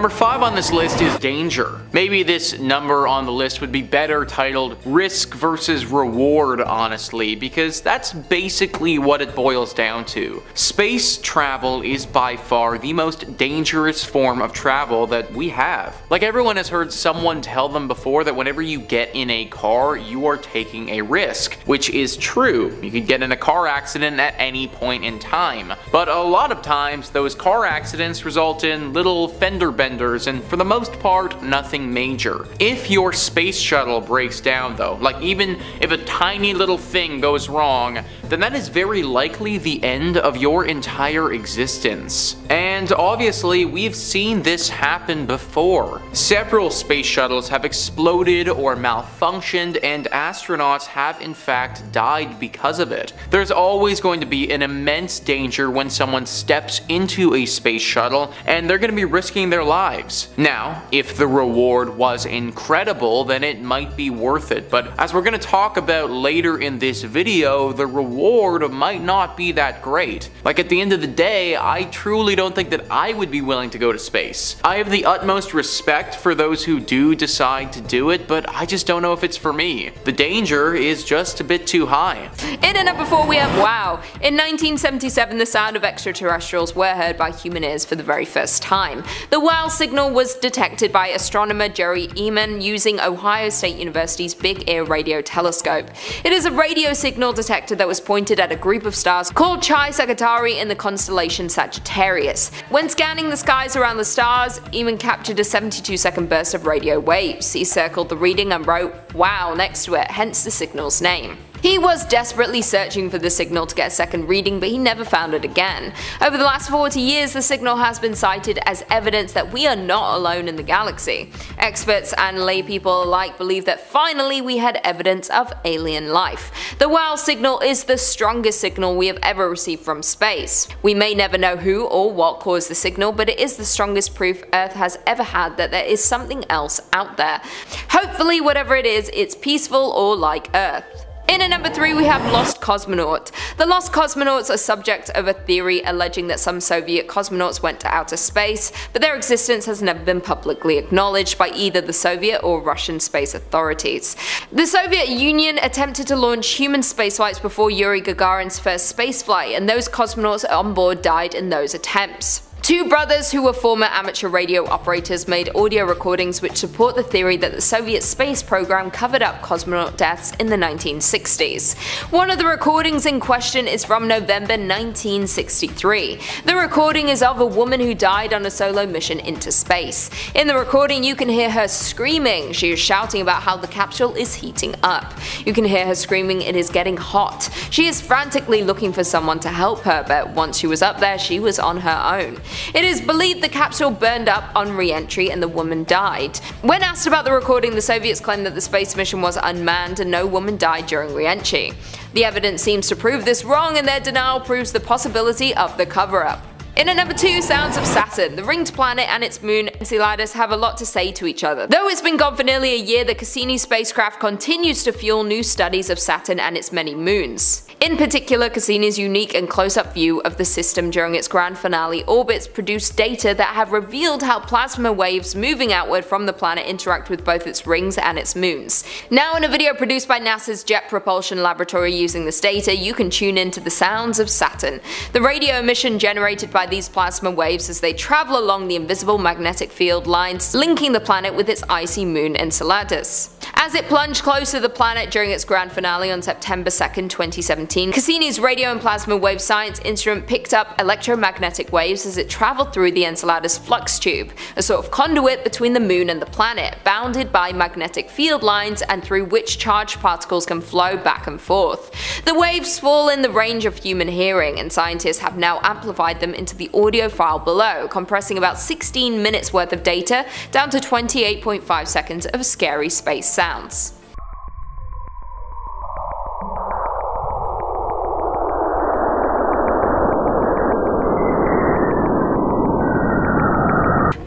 Number 5 on this list is danger. Maybe this number on the list would be better titled risk versus reward, honestly, because that's basically what it boils down to. Space travel is by far the most dangerous form of travel that we have. Like, everyone has heard someone tell them before that whenever you get in a car, you are taking a risk, which is true. You could get in a car accident at any point in time. But a lot of times, those car accidents result in little fender benders, and for the most part, nothing major. If your space shuttle breaks down though, like even if a tiny little thing goes wrong, then that is very likely the end of your entire existence. And obviously, we've seen this happen before. Several space shuttles have exploded or malfunctioned, and astronauts have in fact died because of it. There's always going to be an immense danger when someone steps into a space shuttle, and they're going to be risking their lives. Now, if the reward was incredible, then it might be worth it, but as we're going to talk about later in this video, the reward might not be that great. Like, at the end of the day, I truly don't think that I would be willing to go to space. I have the utmost respect for those who do decide to do it, but I just don't know if it's for me. The danger is just a bit too high. In at number 4 we have wow. In 1977, the sound of extraterrestrials were heard by human ears for the very first time. The wow signal was detected by astronomer Jerry Eman using Ohio State University's Big Ear Radio Telescope. It is a radio signal detector that was pointed at a group of stars called Chi Sagittarii in the constellation Sagittarius. When scanning the skies around the stars, Eman captured a 72-second burst of radio waves. He circled the reading and wrote "wow" next to it, hence the signal's name. He was desperately searching for the signal to get a second reading, but he never found it again. Over the last 40 years, the signal has been cited as evidence that we are not alone in the galaxy. Experts and laypeople alike believe that finally we had evidence of alien life. The wow signal is the strongest signal we have ever received from space. We may never know who or what caused the signal, but it is the strongest proof Earth has ever had that there is something else out there. Hopefully, whatever it is, it's peaceful or like Earth. In at number 3 we have Lost Cosmonaut. The Lost Cosmonauts are subject of a theory alleging that some Soviet cosmonauts went to outer space, but their existence has never been publicly acknowledged by either the Soviet or Russian space authorities. The Soviet Union attempted to launch human spaceflights before Yuri Gagarin's first spaceflight, and those cosmonauts on board died in those attempts. Two brothers who were former amateur radio operators made audio recordings which support the theory that the Soviet space program covered up cosmonaut deaths in the 1960s. One of the recordings in question is from November 1963. The recording is of a woman who died on a solo mission into space. In the recording you can hear her screaming. She is shouting about how the capsule is heating up. You can hear her screaming it is getting hot. She is frantically looking for someone to help her, but once she was up there she was on her own. It is believed the capsule burned up on re-entry and the woman died. When asked about the recording, the Soviets claimed that the space mission was unmanned and no woman died during re-entry. The evidence seems to prove this wrong, and their denial proves the possibility of the cover-up. In at number 2, sounds of Saturn. The ringed planet and its moon Enceladus have a lot to say to each other. Though it's been gone for nearly a year, the Cassini spacecraft continues to fuel new studies of Saturn and its many moons. In particular, Cassini's unique and close-up view of the system during its grand finale orbits produced data that have revealed how plasma waves moving outward from the planet interact with both its rings and its moons. Now, in a video produced by NASA's Jet Propulsion Laboratory using this data, you can tune into the sounds of Saturn. The radio emission generated by these plasma waves as they travel along the invisible magnetic field lines linking the planet with its icy moon Enceladus. As it plunged closer to the planet during its grand finale on September 2nd, 2017, Cassini's radio and plasma wave science instrument picked up electromagnetic waves as it traveled through the Enceladus flux tube, a sort of conduit between the moon and the planet, bounded by magnetic field lines and through which charged particles can flow back and forth. The waves fall in the range of human hearing, and scientists have now amplified them into the audio file below, compressing about 16 minutes worth of data down to 28.5 seconds of scary space sounds.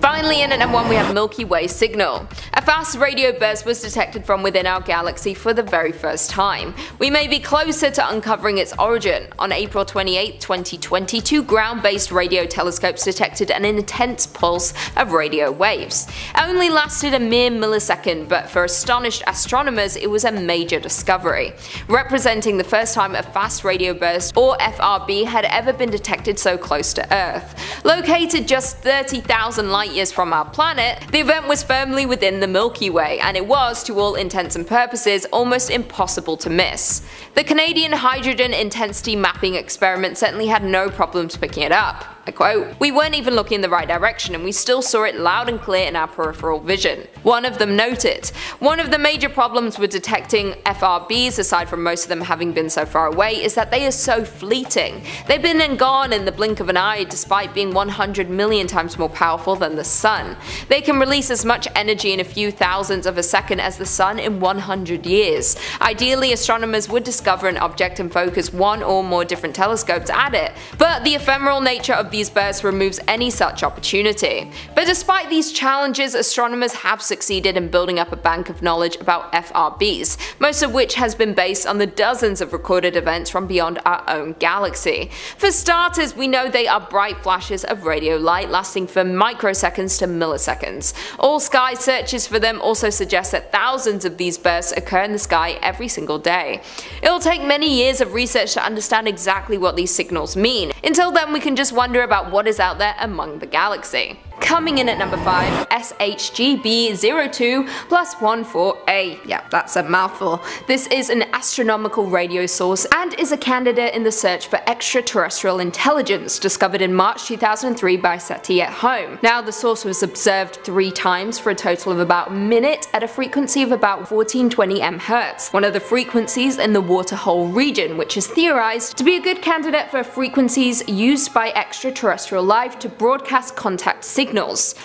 Finally, in at number 1 we have Milky Way signal. A fast radio burst was detected from within our galaxy for the very first time. We may be closer to uncovering its origin. On April 28, 2020, two ground-based radio telescopes detected an intense pulse of radio waves. It only lasted a mere millisecond, but for astonished astronomers it was a major discovery, representing the first time a fast radio burst, or FRB, had ever been detected so close to Earth. Located just 30,000 light-years from our planet, the event was firmly within the Milky Way, and it was, to all intents and purposes, almost impossible to miss. The Canadian Hydrogen Intensity Mapping Experiment certainly had no problems picking it up. I quote, "We weren't even looking in the right direction and we still saw it loud and clear in our peripheral vision," one of them noted. One of the major problems with detecting FRBs, aside from most of them having been so far away, is that they are so fleeting. They've been and gone in the blink of an eye, despite being 100 million times more powerful than the sun. They can release as much energy in a few thousandths of a second as the sun in 100 years. Ideally, astronomers would discover an object and focus one or more different telescopes at it, but the ephemeral nature of these bursts removes any such opportunity. But despite these challenges, astronomers have succeeded in building up a bank of knowledge about FRBs, most of which has been based on the dozens of recorded events from beyond our own galaxy. For starters, we know they are bright flashes of radio light lasting from microseconds to milliseconds. All sky searches for them also suggest that thousands of these bursts occur in the sky every single day. It will take many years of research to understand exactly what these signals mean. Until then, we can just wonder about what is out there among the galaxy. Coming in at number 5, SHGB02+14A. Yeah, that's a mouthful. This is an astronomical radio source and is a candidate in the search for extraterrestrial intelligence, discovered in March 2003 by SETI at home. Now, the source was observed 3 times for a total of about a minute at a frequency of about 1420 MHz, one of the frequencies in the waterhole region, which is theorized to be a good candidate for frequencies used by extraterrestrial life to broadcast contact signals.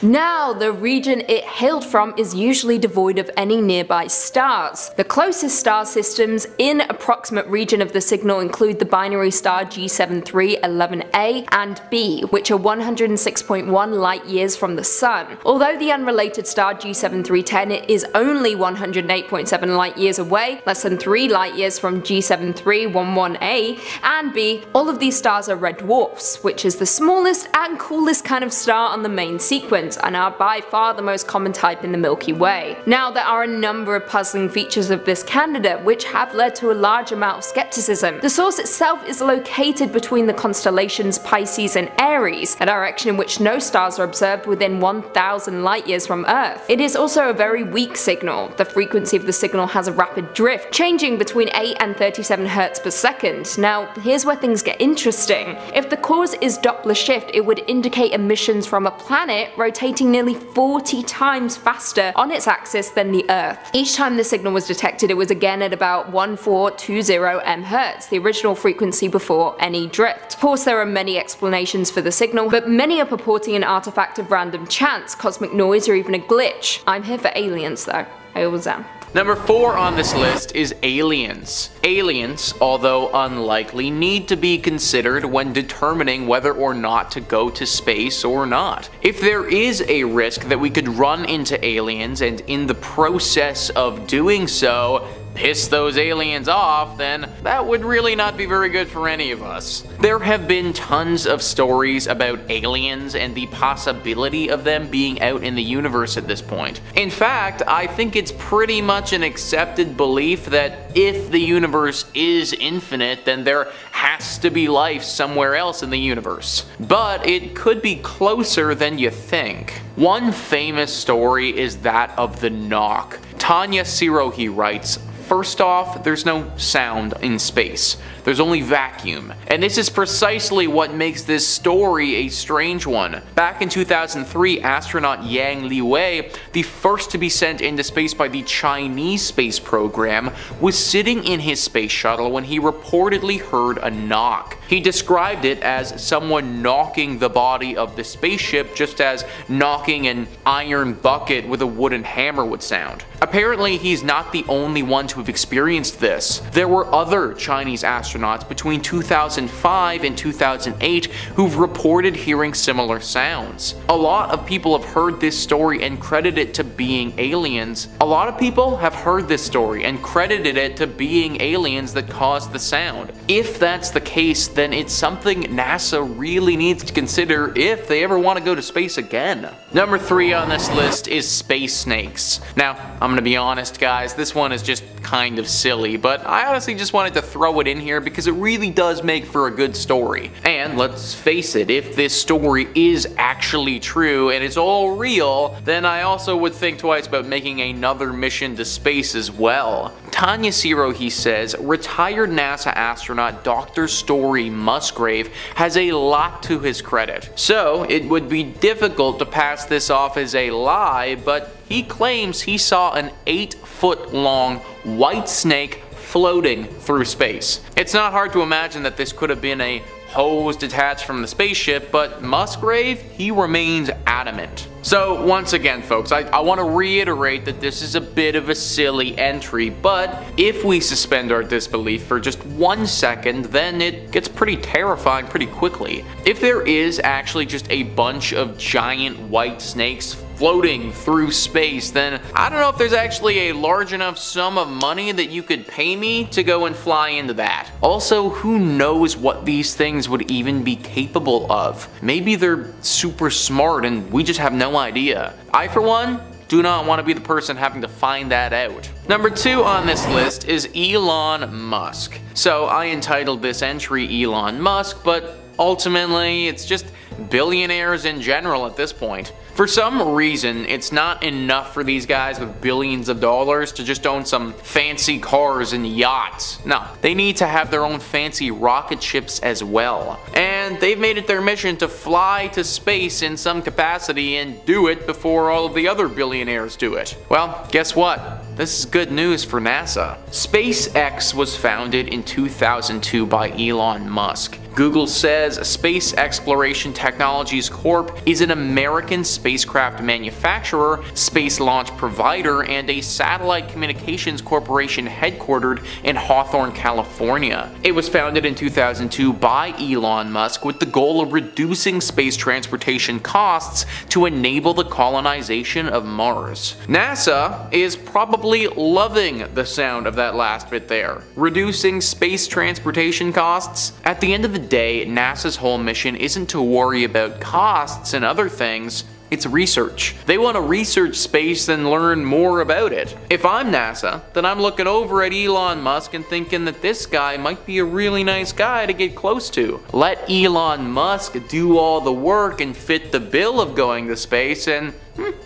Now, the region it hailed from is usually devoid of any nearby stars. The closest star systems in approximate region of the signal include the binary star G7311A and B, which are 106.1 light years from the Sun. Although the unrelated star G7310 is only 108.7 light years away, less than 3 light years from G7311A and B, all of these stars are red dwarfs, which is the smallest and coolest kind of star on the main sequence and are by far the most common type in the Milky Way. Now, there are a number of puzzling features of this candidate which have led to a large amount of skepticism. The source itself is located between the constellations Pisces and Aries, a direction in which no stars are observed within 1,000 light years from Earth. It is also a very weak signal. The frequency of the signal has a rapid drift, changing between 8 and 37 Hz per second. Now, here's where things get interesting. If the cause is Doppler shift, it would indicate emissions from a planet rotating nearly 40 times faster on its axis than the Earth. Each time the signal was detected, it was again at about 1420 MHz, the original frequency before any drift. Of course, there are many explanations for the signal, but many are purporting an artifact of random chance, cosmic noise, or even a glitch. I'm here for aliens though. I always am. Number 4 on this list is aliens. Aliens, although unlikely, need to be considered when determining whether or not to go to space or not. If there is a risk that we could run into aliens and in the process of doing so, piss those aliens off, then that would really not be very good for any of us. There have been tons of stories about aliens and the possibility of them being out in the universe at this point. In fact, I think it's pretty much an accepted belief that if the universe is infinite, then there has to be life somewhere else in the universe. But it could be closer than you think. One famous story is that of the knock. Tanya Sirohi writes, "First off, there's no sound in space. There's only vacuum. And this is precisely what makes this story a strange one. Back in 2003, astronaut Yang Liwei, the first to be sent into space by the Chinese space program, was sitting in his space shuttle when he reportedly heard a knock. He described it as someone knocking the body of the spaceship, just as knocking an iron bucket with a wooden hammer would sound. Apparently, he's not the only one to have experienced this. There were other Chinese astronauts astronauts between 2005 and 2008 who've reported hearing similar sounds. A lot of people have heard this story and credited it to being aliens. A lot of people have heard this story and credited it to being aliens that caused the sound. If that's the case, then it's something NASA really needs to consider if they ever want to go to space again. Number 3 on this list is space snakes. Now, I'm gonna be honest guys, this one is just kind of silly, but I honestly just wanted to throw it in here because it really does make for a good story. And let's face it, if this story is actually true and it's all real, then I also would think twice about making another mission to space as well. Tanya Siro, he says, retired NASA astronaut Dr. Story Musgrave has a lot to his credit. So it would be difficult to pass this off as a lie, but he claims he saw an 8-foot-long white snake floating through space. It's not hard to imagine that this could have been a hose detached from the spaceship, but Musgrave, he remains adamant. So once again folks, I want to reiterate that this is a bit of a silly entry, but if we suspend our disbelief for just 1 second, then it gets pretty terrifying pretty quickly. If there is actually just a bunch of giant white snakes floating through space, then I don't know if there's actually a large enough sum of money that you could pay me to go and fly into that. Also, who knows what these things would even be capable of? Maybe they're super smart and we just have no idea. I, for one, do not want to be the person having to find that out. Number 2 on this list is Elon Musk. So I entitled this entry Elon Musk, but ultimately it's just billionaires in general at this point. For some reason, it's not enough for these guys with billions of dollars to just own some fancy cars and yachts. No, they need to have their own fancy rocket ships as well. And they've made it their mission to fly to space in some capacity and do it before all of the other billionaires do it. Well, guess what? This is good news for NASA. SpaceX was founded in 2002 by Elon Musk. Google says Space Exploration Technologies Corp. is an American spacecraft manufacturer, space launch provider, and a satellite communications corporation headquartered in Hawthorne, California. It was founded in 2002 by Elon Musk with the goal of reducing space transportation costs to enable the colonization of Mars. NASA is probably loving the sound of that last bit there. Reducing space transportation costs? At the end of the day, NASA's whole mission isn't to worry about costs and other things. It's research. They want to research space and learn more about it. If I'm NASA, then I'm looking over at Elon Musk and thinking that this guy might be a really nice guy to get close to. Let Elon Musk do all the work and fit the bill of going to space, and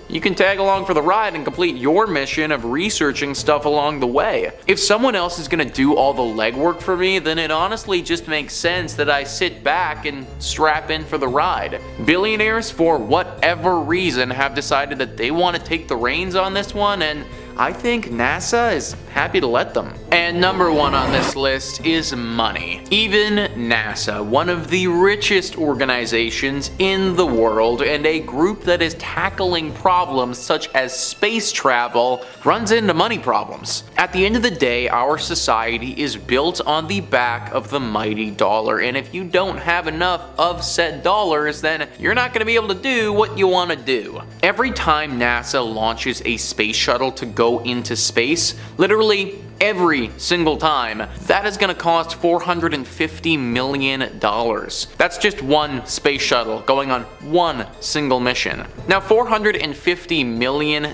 you can tag along for the ride and complete your mission of researching stuff along the way. If someone else is gonna do all the legwork for me, then it honestly just makes sense that I sit back and strap in for the ride. Billionaires, for whatever reason, have decided that they want to take the reins on this one, and I think NASA is happy to let them. And number 1 on this list is money. Even NASA, one of the richest organizations in the world and a group that is tackling problems such as space travel, runs into money problems. At the end of the day, our society is built on the back of the mighty dollar, and if you don't have enough of said dollars, then you're not going to be able to do what you want to do. Every time NASA launches a space shuttle to go into space, literally every single time, that is going to cost $450 million. That's just one space shuttle going on one single mission. Now, $450 million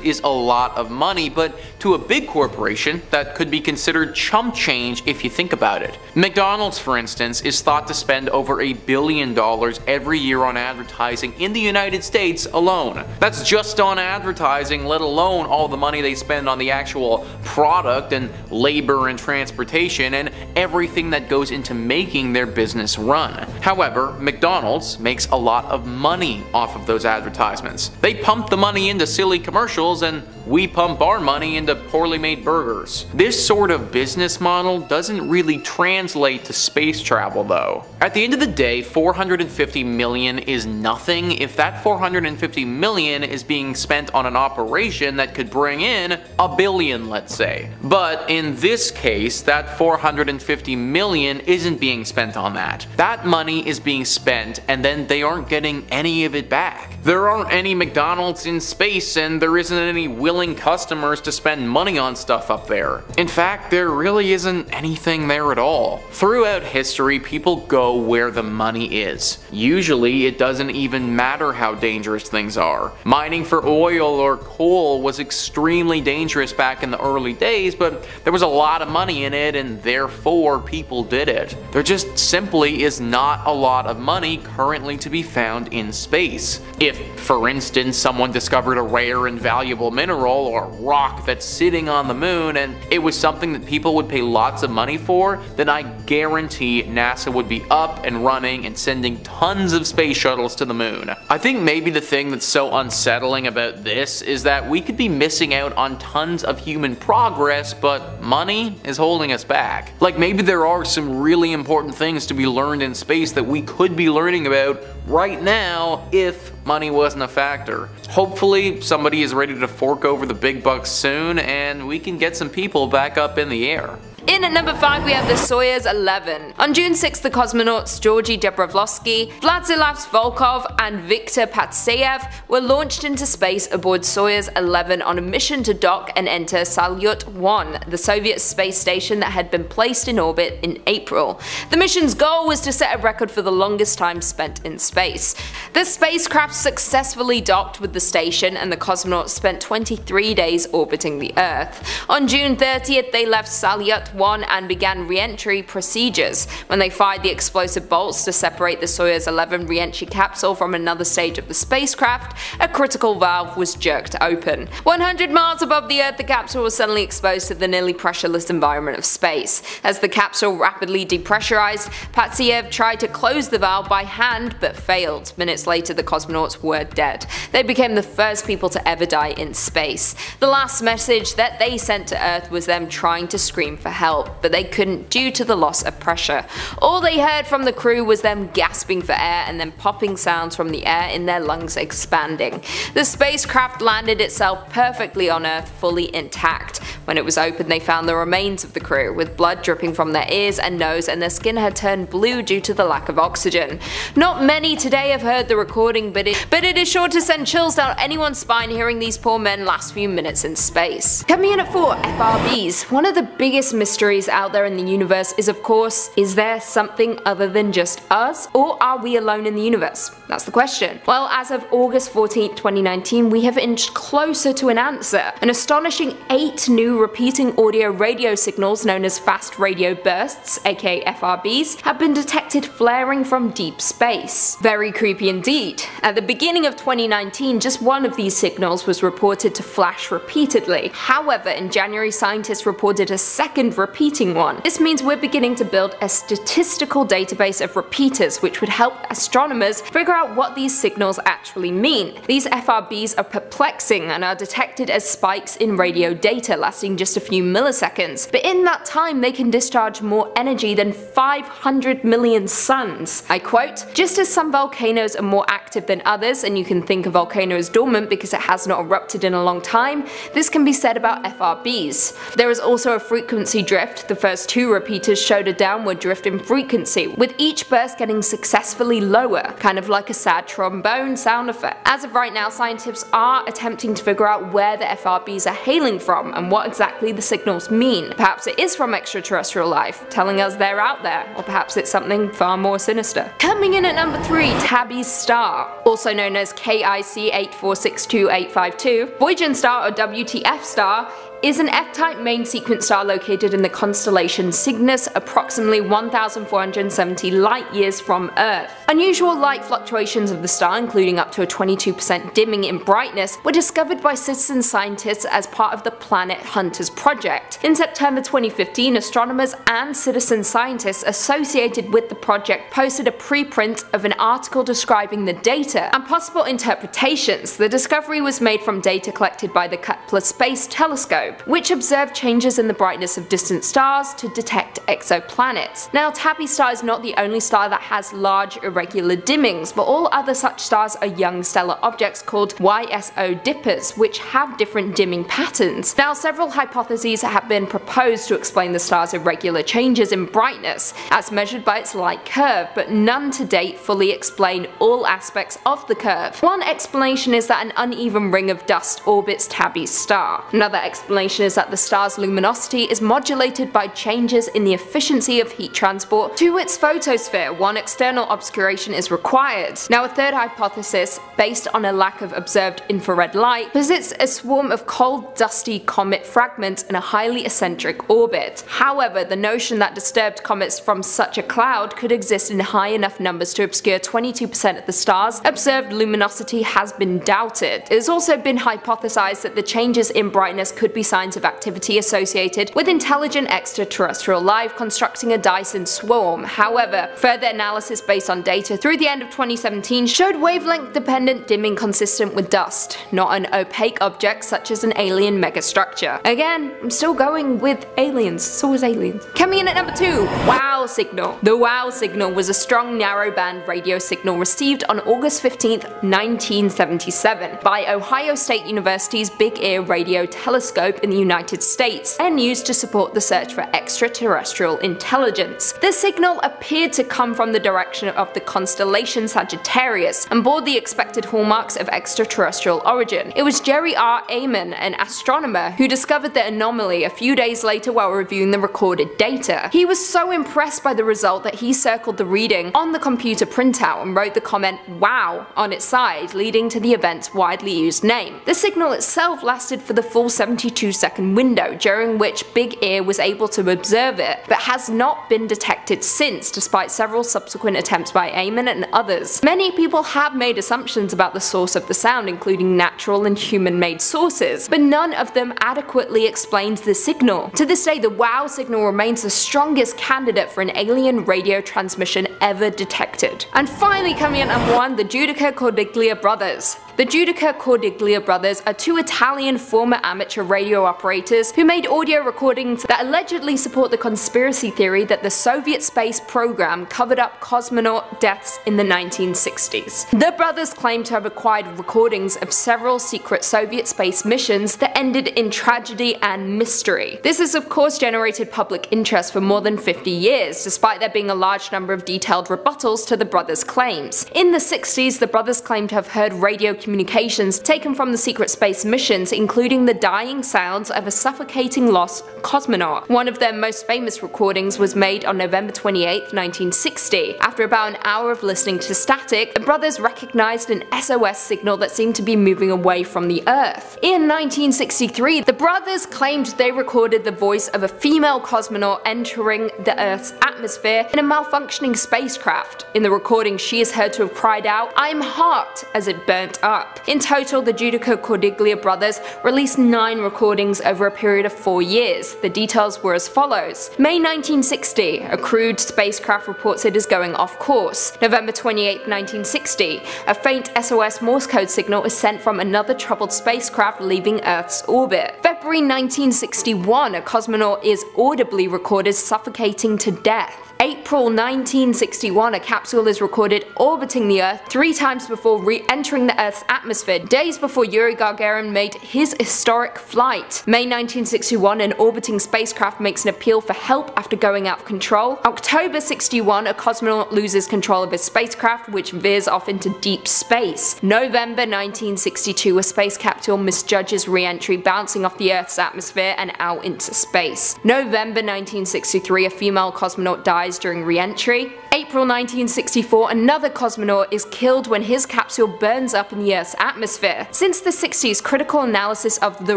is a lot of money, but to a big corporation, that could be considered chump change if you think about it. McDonald's, for instance, is thought to spend over $1 billion every year on advertising in the United States alone. That's just on advertising, let alone all the money they spend on the actual product and labor and transportation and everything that goes into making their business run. However, McDonald's makes a lot of money off of those advertisements. They pump the money into silly commercials, and we pump our money into poorly made burgers. This sort of business model doesn't really translate to space travel though. At the end of the day, $450 million is nothing if that $450 million is being spent on an operation that could bring in $1 billion, let's say. But in this case, that 450 million isn't being spent on that. That money is being spent and then they aren't getting any of it back. There aren't any McDonald's in space and there isn't any willing customers to spend money on stuff up there. In fact, there really isn't anything there at all. Throughout history, people go where the money is. Usually, it doesn't even matter how dangerous things are. Mining for oil or coal was extremely dangerous back in the early days, but there was a lot of money in it and therefore people did it. There just simply is not a lot of money currently to be found in space. If, for instance, someone discovered a rare and valuable mineral or rock that's sitting on the moon and it was something that people would pay lots of money for, then I guarantee NASA would be up and running and sending tons of space shuttles to the moon. I think maybe the thing that's so unsettling about this is that we could be missing out on tons of human progress, but money is holding us back. Like maybe there are some really important things to be learned in space that we could be learning about right now if money wasn't a factor. Hopefully somebody is ready to fork over the big bucks soon and we can get some people back up in the air. In at number 5 we have the Soyuz 11. On June 6, the cosmonauts Georgy Dobrovolsky, Vladislav Volkov and Viktor Patsayev were launched into space aboard Soyuz 11 on a mission to dock and enter Salyut-1, the Soviet space station that had been placed in orbit in April. The mission's goal was to set a record for the longest time spent in space. The spacecraft successfully docked with the station and the cosmonauts spent 23 days orbiting the Earth. On June 30th, they left Salyut-1 and began re-entry procedures. When they fired the explosive bolts to separate the Soyuz 11 re-entry capsule from another stage of the spacecraft, a critical valve was jerked open. 100 miles above the Earth, the capsule was suddenly exposed to the nearly pressureless environment of space. As the capsule rapidly depressurized, Patsayev tried to close the valve by hand but failed. Minutes later, the cosmonauts were dead. They became the first people to ever die in space. The last message that they sent to Earth was them trying to scream for help, but they couldn't due to the loss of pressure. All they heard from the crew was them gasping for air and then popping sounds from the air in their lungs expanding. The spacecraft landed itself perfectly on Earth, fully intact. When it was opened, they found the remains of the crew, with blood dripping from their ears and nose, and their skin had turned blue due to the lack of oxygen. Not many today have heard the recording, but it is sure to send chills down anyone's spine hearing these poor men last few minutes in space. Coming in at 4, FRBs. One of the biggest mysteries out there in the universe is, of course, is there something other than just us, or are we alone in the universe? That's the question. Well, as of August 14, 2019, we have inched closer to an answer. An astonishing 8 new repeating audio radio signals known as fast radio bursts, aka FRBs, have been detected flaring from deep space. Very creepy indeed. At the beginning of 2019, just one of these signals was reported to flash repeatedly. However, in January, scientists reported a second repeating one. This means we're beginning to build a statistical database of repeaters, which would help astronomers figure out what these signals actually mean. These FRBs are perplexing and are detected as spikes in radio data lasting just a few milliseconds, but in that time they can discharge more energy than 500 million suns. I quote, "Just as some volcanoes are more active than others, and you can think a volcano is dormant because it has not erupted in a long time, this can be said about FRBs. There is also a frequency drift. The first 2 repeaters showed a downward drift in frequency, with each burst getting successfully lower, kind of like a sad trombone sound effect. As of right now, scientists are attempting to figure out where the FRBs are hailing from and what exactly the signals mean. Perhaps it is from extraterrestrial life, telling us they're out there, or perhaps it's something far more sinister." Coming in at number 3, Tabby's star. Also known as KIC 8462852, Voyager star or WTF star is an F-type main sequence star located in the constellation Cygnus, approximately 1,470 light-years from Earth. Unusual light fluctuations of the star, including up to a 22% dimming in brightness, were discovered by citizen scientists as part of the Planet Hunters project. In September 2015, astronomers and citizen scientists associated with the project posted a preprint of an article describing the data and possible interpretations. The discovery was made from data collected by the Kepler Space Telescope. telescope, which observed changes in the brightness of distant stars to detect exoplanets. Now, Tabby star is not the only star that has large irregular dimmings, but all other such stars are young stellar objects called YSO dippers, which have different dimming patterns. Now, several hypotheses have been proposed to explain the star's irregular changes in brightness as measured by its light curve, but none to date fully explain all aspects of the curve. One explanation is that an uneven ring of dust orbits Tabby's star. Another explanation is that the star's luminosity is modulated by changes in the efficiency of heat transport to its photosphere. One external obscuration is required. Now, a third hypothesis, based on a lack of observed infrared light, posits a swarm of cold, dusty comet fragments in a highly eccentric orbit. However, the notion that disturbed comets from such a cloud could exist in high enough numbers to obscure 22% of the star's observed luminosity has been doubted. It has also been hypothesized that the changes in brightness could be signs of activity associated with intelligent extraterrestrial life constructing a Dyson swarm. However, further analysis based on data through the end of 2017 showed wavelength-dependent dimming consistent with dust, not an opaque object such as an alien megastructure. Again, I'm still going with aliens. It's always aliens. Coming in at number 2, WOW signal. The WOW signal was a strong narrowband radio signal received on August 15, 1977 by Ohio State University's Big Ear Radio Telescope in the United States and used to support the search for extraterrestrial intelligence. The signal appeared to come from the direction of the constellation Sagittarius and bore the expected hallmarks of extraterrestrial origin. It was Jerry R. Amen, an astronomer, who discovered the anomaly a few days later while reviewing the recorded data. He was so impressed by the result that he circled the reading on the computer printout and wrote the comment "wow" on its side, leading to the event's widely used name. The signal itself lasted for the full 72-second window, during which Big Ear was able to observe it, but has not been detected since, despite several subsequent attempts by Amen and others. Many people have made assumptions about the source of the sound, including natural and human-made sources, but none of them adequately explains the signal. To this day, the WOW signal remains the strongest candidate for an alien radio transmission ever detected. And finally, coming in at number 1, the Giudica Cordiglia brothers. The Giudica Cordiglia brothers are two Italian former amateur radio operators who made audio recordings that allegedly support the conspiracy theory that the Soviet space program covered up cosmonaut deaths in the 1960s. The brothers claim to have acquired recordings of several secret Soviet space missions that ended in tragedy and mystery. This has of course generated public interest for more than 50 years, despite there being a large number of detailed rebuttals to the brothers' claims. In the 60s, the brothers claimed to have heard radio communications taken from the secret space missions, including the dying sounds of a suffocating lost cosmonaut. One of their most famous recordings was made on November 28, 1960. After about an hour of listening to static, the brothers recognized an SOS signal that seemed to be moving away from the Earth. In 1963, the brothers claimed they recorded the voice of a female cosmonaut entering the Earth's atmosphere in a malfunctioning spacecraft. In the recording, she is heard to have cried out, "I'm hot," as it burnt up. In total, the Giudica Cordiglia brothers released 9 recordings over a period of 4 years. The details were as follows. May 1960, a crewed spacecraft reports it is going off course. November 28, 1960, a faint SOS Morse code signal is sent from another troubled spacecraft leaving Earth's orbit. February 1961, a cosmonaut is audibly recorded suffocating to death. April 1961, a capsule is recorded orbiting the Earth 3 times before re-entering the Earth's atmosphere, days before Yuri Gagarin made his historic flight. May 1961, an orbiting spacecraft makes an appeal for help after going out of control. October 61, a cosmonaut loses control of his spacecraft, which veers off into deep space. November 1962, a space capsule misjudges re-entry, bouncing off the Earth's atmosphere and out into space. November 1963, a female cosmonaut dies during re-entry. April 1964, another cosmonaut is killed when his capsule burns up in the Earth's atmosphere. Since the 60s, critical analysis of the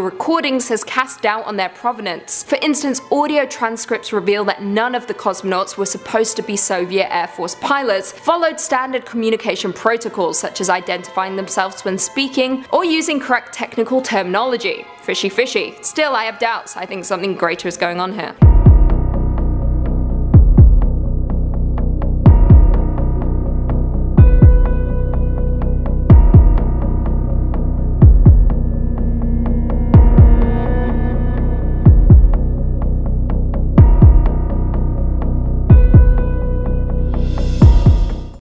recordings has cast doubt on their provenance. For instance, audio transcripts reveal that none of the cosmonauts were supposed to be Soviet Air Force pilots, followed standard communication protocols such as identifying themselves when speaking or using correct technical terminology. Fishy fishy. Still, I have doubts. I think something greater is going on here.